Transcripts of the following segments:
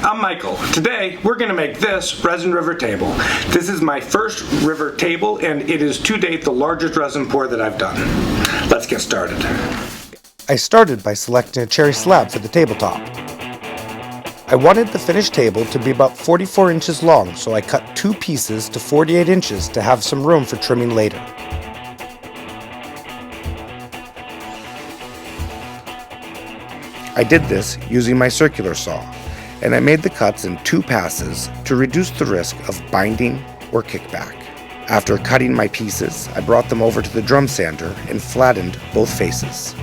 I'm Michael. Today we're going to make this Resin River Table. This is my first river table and it is to date the largest resin pour that I've done. Let's get started. I started by selecting a cherry slab for the tabletop. I wanted the finished table to be about 44 inches long, so I cut 2 pieces to 48 inches to have some room for trimming later. I did this using my circular saw, and I made the cuts in 2 passes to reduce the risk of binding or kickback. After cutting my pieces, I brought them over to the drum sander and flattened both faces.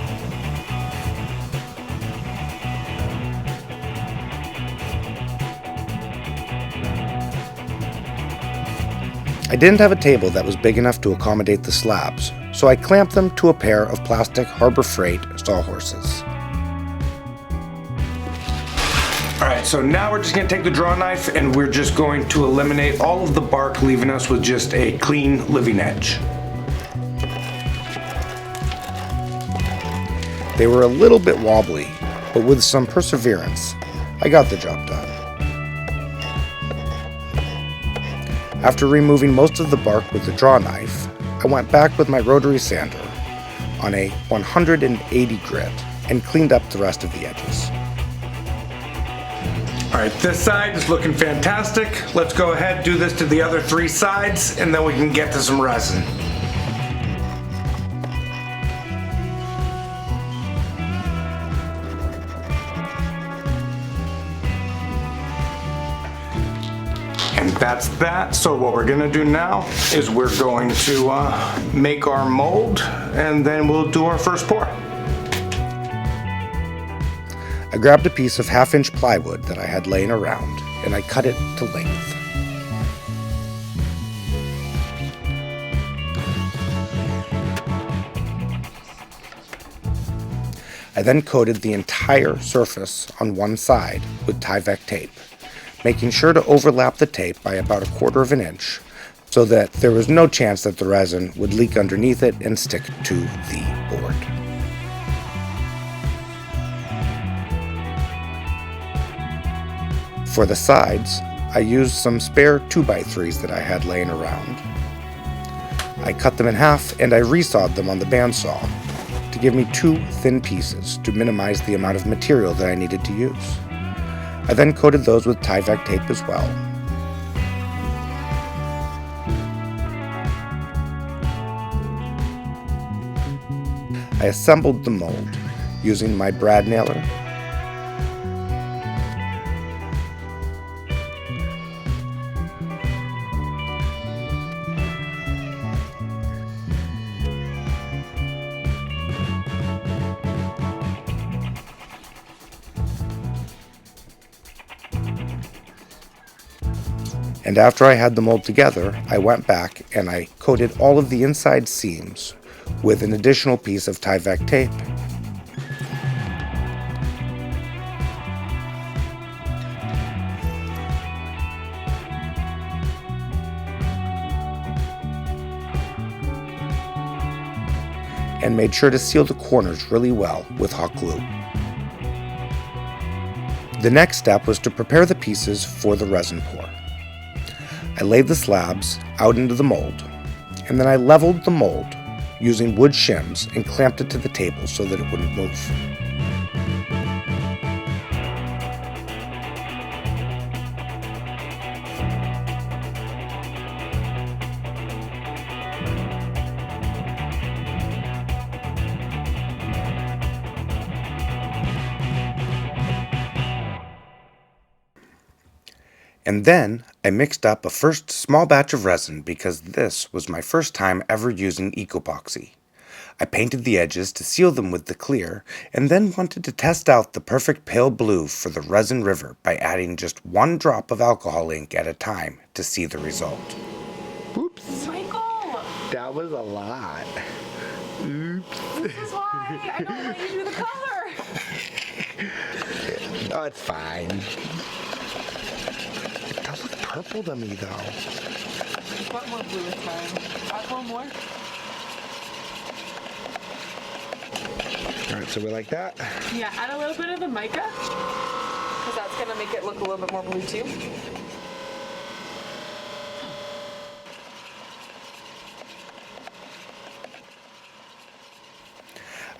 I didn't have a table that was big enough to accommodate the slabs, so I clamped them to a pair of plastic Harbor Freight sawhorses. Alright, so now we're just going to take the draw knife and we're just going to eliminate all of the bark, leaving us with just a clean living edge. They were a little bit wobbly, but with some perseverance, I got the job done. After removing most of the bark with the draw knife, I went back with my rotary sander on a 180 grit and cleaned up the rest of the edges. Alright, this side is looking fantastic. Let's go ahead and do this to the other 3 sides and then we can get to some resin. And that's that. So what we're gonna do now is we're going to make our mold and then we'll do our first pour. I grabbed a piece of 1/2-inch plywood that I had laying around and I cut it to length. I then coated the entire surface on one side with Tyvek tape, making sure to overlap the tape by about 1/4 inch so that there was no chance that the resin would leak underneath it and stick to the board. For the sides, I used some spare 2x3s that I had laying around. I cut them in half and I resawed them on the bandsaw to give me 2 thin pieces to minimize the amount of material that I needed to use. I then coated those with Tyvek tape as well. I assembled the mold using my brad nailer, and after I had the mold together, I went back and I coated all of the inside seams with an additional piece of Tyvek tape. And made sure to seal the corners really well with hot glue. The next step was to prepare the pieces for the resin pour. I laid the slabs out into the mold, and then I leveled the mold using wood shims and clamped it to the table so that it wouldn't move. And then I mixed up a first small batch of resin because this was my first time ever using Ecopoxy. I painted the edges to seal them with the clear and then wanted to test out the perfect pale blue for the Resin River by adding just 1 drop of alcohol ink at a time to see the result. Oops. Michael! That was a lot. Oops. This is why I don't let you do the color. Oh, it's fine. It does look purple to me, though. Just want more blue this time. Add a little more. All right, so we like that? Yeah, add a little bit of the mica. because that's going to make it look a little bit more blue too.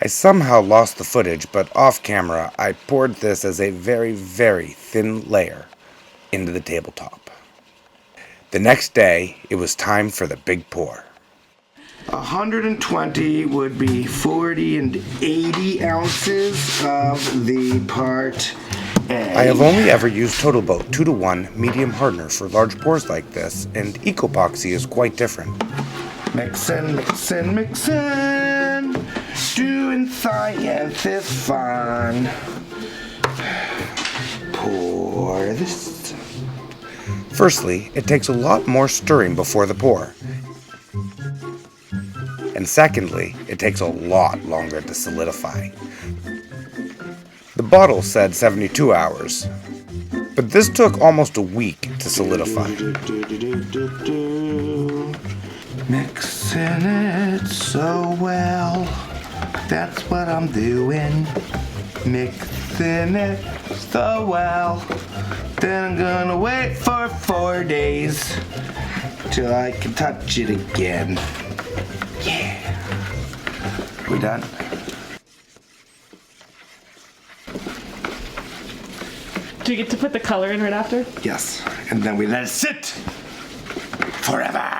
I somehow lost the footage, but off camera, I poured this as a very, very thin layer into the tabletop. The next day, it was time for the big pour. 120 would be 40 and 80 ounces of the part A. I have only ever used Total Boat 2-to-1 medium hardener for large pours like this, and Ecopoxy is quite different. Mixin', mixin', mixin'. Doing science is fun. Pour this. Firstly, it takes a lot more stirring before the pour. And secondly, it takes a lot longer to solidify. The bottle said 72 hours, but this took almost a week to solidify. Mixing it so well. That's what I'm doing. Mixing it so well. Then I'm gonna wait for 4 days till I can touch it again. Yeah. We done? Do you get to put the color in right after? Yes. And then we let it sit forever.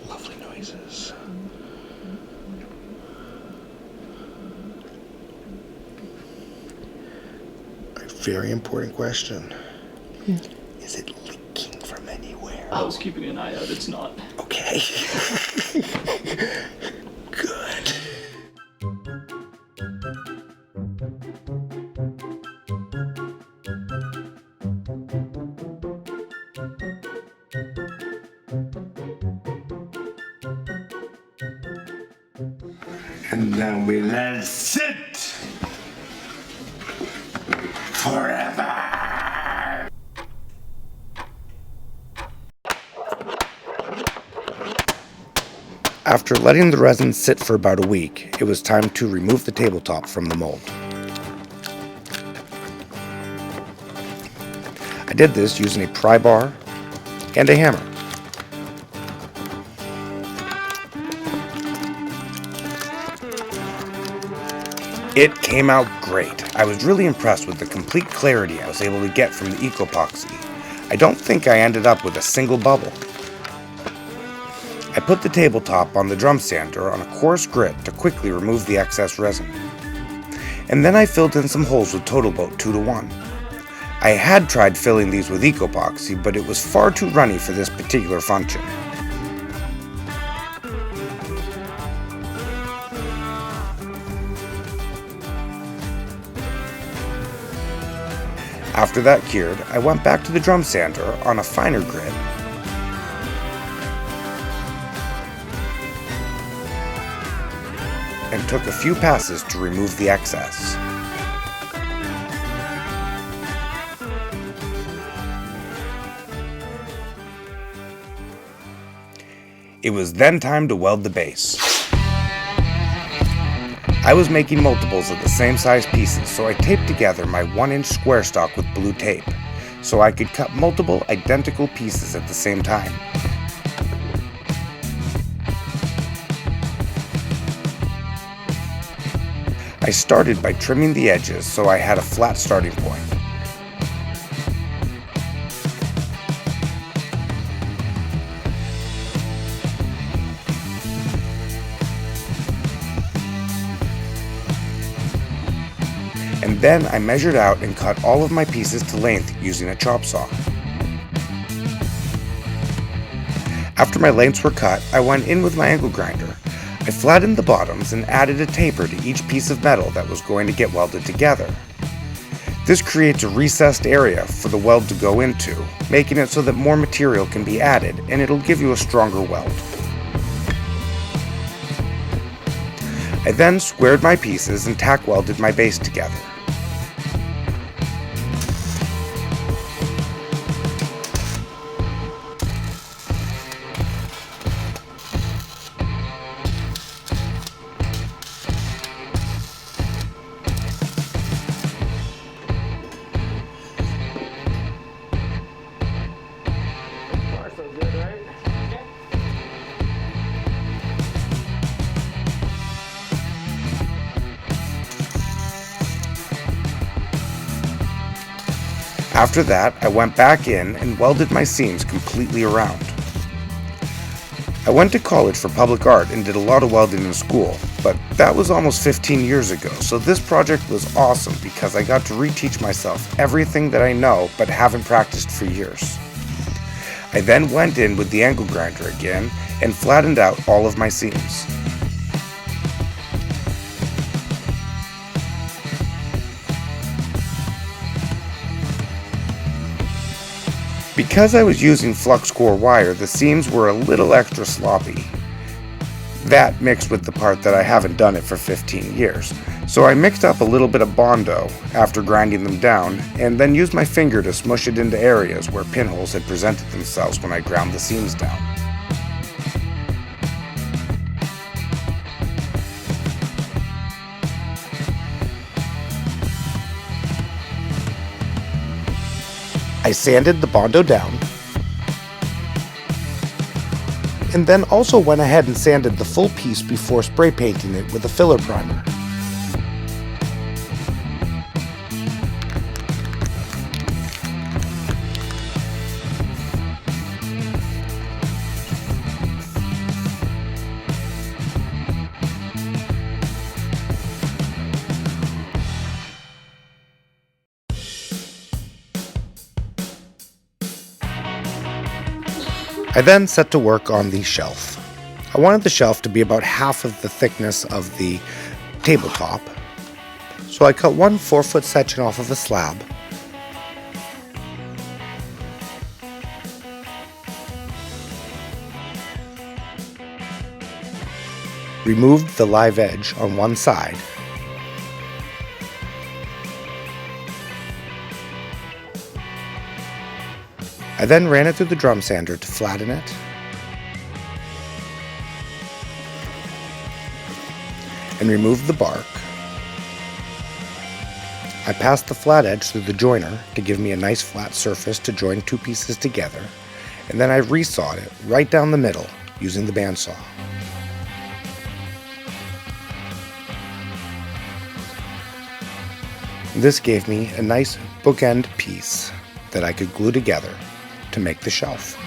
Lovely noises. A very important question. Is it leaking from anywhere? I was keeping an eye out, it's not. Okay. Good. And then we let it sit forever. After letting the resin sit for about a week, it was time to remove the tabletop from the mold. I did this using a pry bar and a hammer. It came out great. I was really impressed with the complete clarity I was able to get from the Ecopoxy. I don't think I ended up with a single bubble. I put the tabletop on the drum sander on a coarse grit to quickly remove the excess resin. And then I filled in some holes with Total Boat 2-to-1. I had tried filling these with Ecopoxy, but it was far too runny for this particular function. After that cured, I went back to the drum sander on a finer grit and took a few passes to remove the excess. It was then time to weld the base. I was making multiples of the same size pieces, so I taped together my 1-inch square stock with blue tape, so I could cut multiple identical pieces at the same time. I started by trimming the edges so I had a flat starting point. And then I measured out and cut all of my pieces to length using a chop saw. After my lengths were cut, I went in with my angle grinder. I flattened the bottoms and added a taper to each piece of metal that was going to get welded together. This creates a recessed area for the weld to go into, making it so that more material can be added and it'll give you a stronger weld. I then squared my pieces and tack welded my base together. After that, I went back in and welded my seams completely around. I went to college for public art and did a lot of welding in school, but that was almost 15 years ago, so this project was awesome because I got to reteach myself everything that I know but haven't practiced for years. I then went in with the angle grinder again and flattened out all of my seams. Because I was using flux core wire, the seams were a little extra sloppy. That mixed with the part that I haven't done it for 15 years. So I mixed up a little bit of Bondo after grinding them down, and then used my finger to smush it into areas where pinholes had presented themselves when I ground the seams down. I sanded the Bondo down, and then also went ahead and sanded the full piece before spray painting it with a filler primer. I then set to work on the shelf. I wanted the shelf to be about half of the thickness of the tabletop, so I cut one 4-foot section off of a slab, removed the live edge on one side, I then ran it through the drum sander to flatten it, and removed the bark. I passed the flat edge through the joiner to give me a nice flat surface to join two pieces together, and then I resawed it right down the middle using the bandsaw. This gave me a nice bookend piece that I could glue together to make the shelf.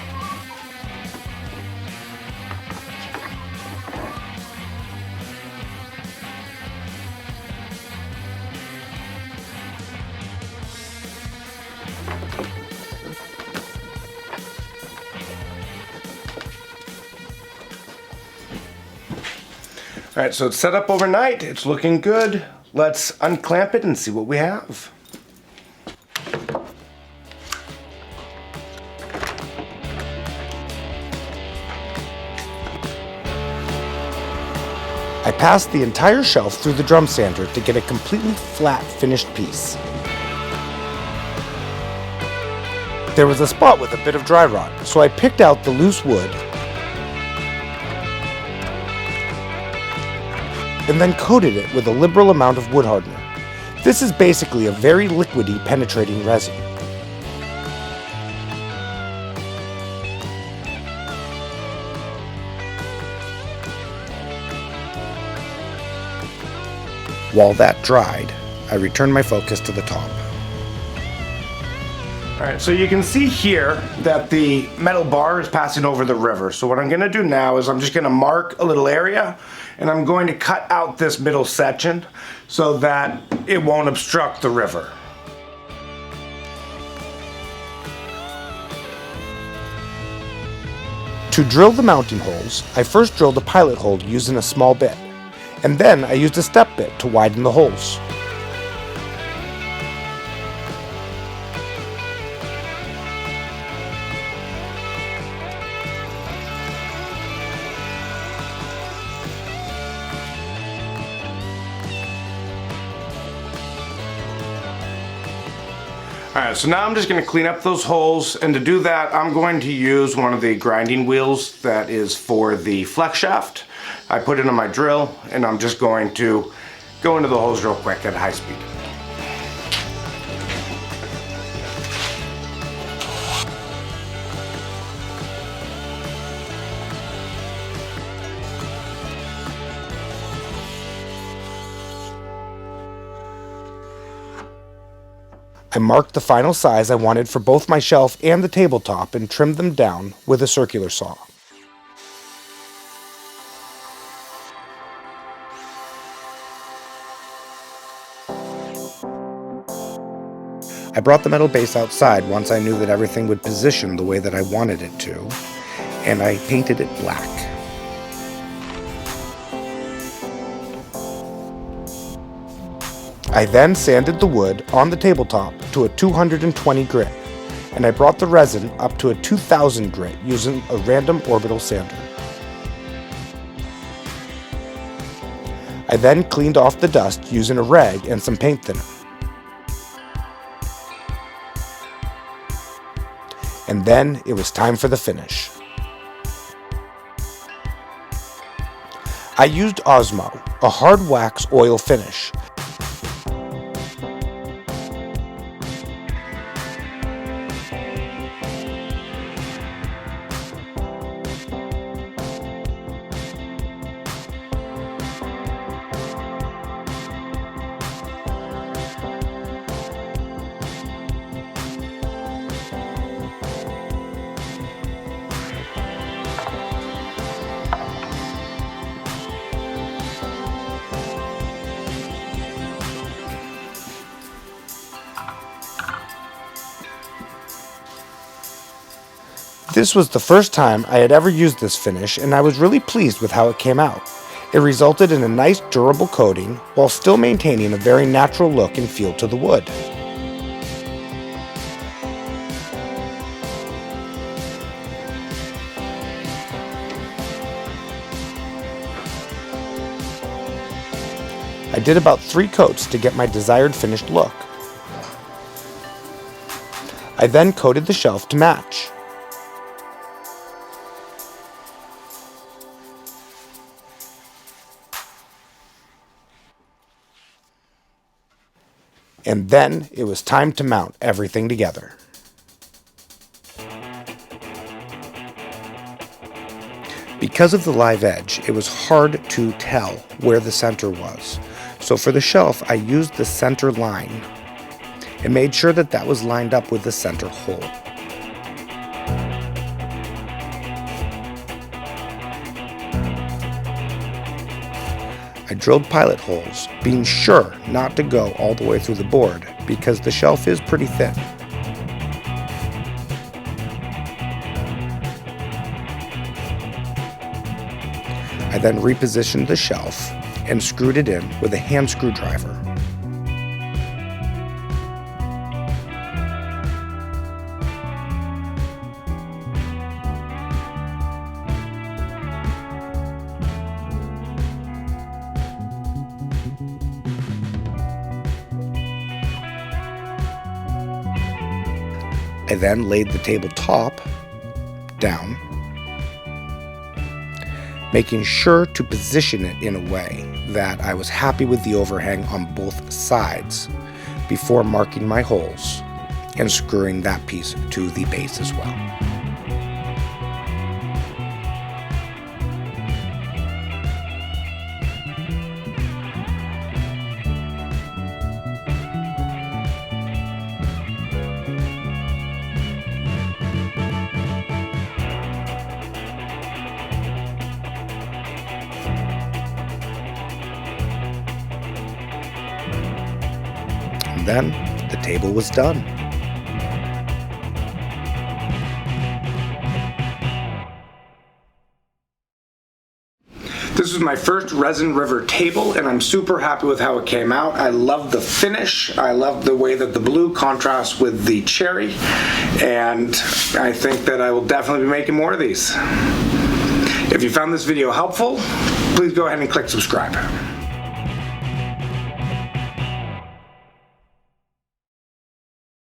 All right, so it's set up overnight. It's looking good. Let's unclamp it and see what we have. I passed the entire shelf through the drum sander to get a completely flat finished piece. There was a spot with a bit of dry rot, so I picked out the loose wood and then coated it with a liberal amount of wood hardener. This is basically a very liquidy penetrating resin. While that dried, I returned my focus to the top. All right, so you can see here that the metal bar is passing over the river. So what I'm gonna do now is I'm just gonna mark a little area and I'm going to cut out this middle section so that it won't obstruct the river. To drill the mounting holes, I first drilled a pilot hole using a small bit, and then I used a step bit to widen the holes. Alright, so now I'm just going to clean up those holes, and to do that I'm going to use one of the grinding wheels that is for the flex shaft. I put it in my drill and I'm just going to go into the holes real quick at high speed. I marked the final size I wanted for both my shelf and the tabletop and trimmed them down with a circular saw. I brought the metal base outside once I knew that everything would position the way that I wanted it to, and I painted it black. I then sanded the wood on the tabletop to a 220 grit, and I brought the resin up to a 2000 grit using a random orbital sander. I then cleaned off the dust using a rag and some paint thinner. And then it was time for the finish. I used Osmo, a hard wax oil finish. This was the first time I had ever used this finish, and I was really pleased with how it came out. It resulted in a nice durable coating while still maintaining a very natural look and feel to the wood. I did about 3 coats to get my desired finished look. I then coated the shelf to match. And then it was time to mount everything together. Because of the live edge, it was hard to tell where the center was. So for the shelf, I used the center line and made sure that that was lined up with the center hole. I drilled pilot holes, being sure not to go all the way through the board because the shelf is pretty thin. I then repositioned the shelf and screwed it in with a hand screwdriver. I then laid the tabletop down, making sure to position it in a way that I was happy with the overhang on both sides before marking my holes and screwing that piece to the base as well. And then the table was done. This is my first Resin River table, and I'm super happy with how it came out. I love the finish. I love the way that the blue contrasts with the cherry, and I think that I will definitely be making more of these. If you found this video helpful, please go ahead and click subscribe.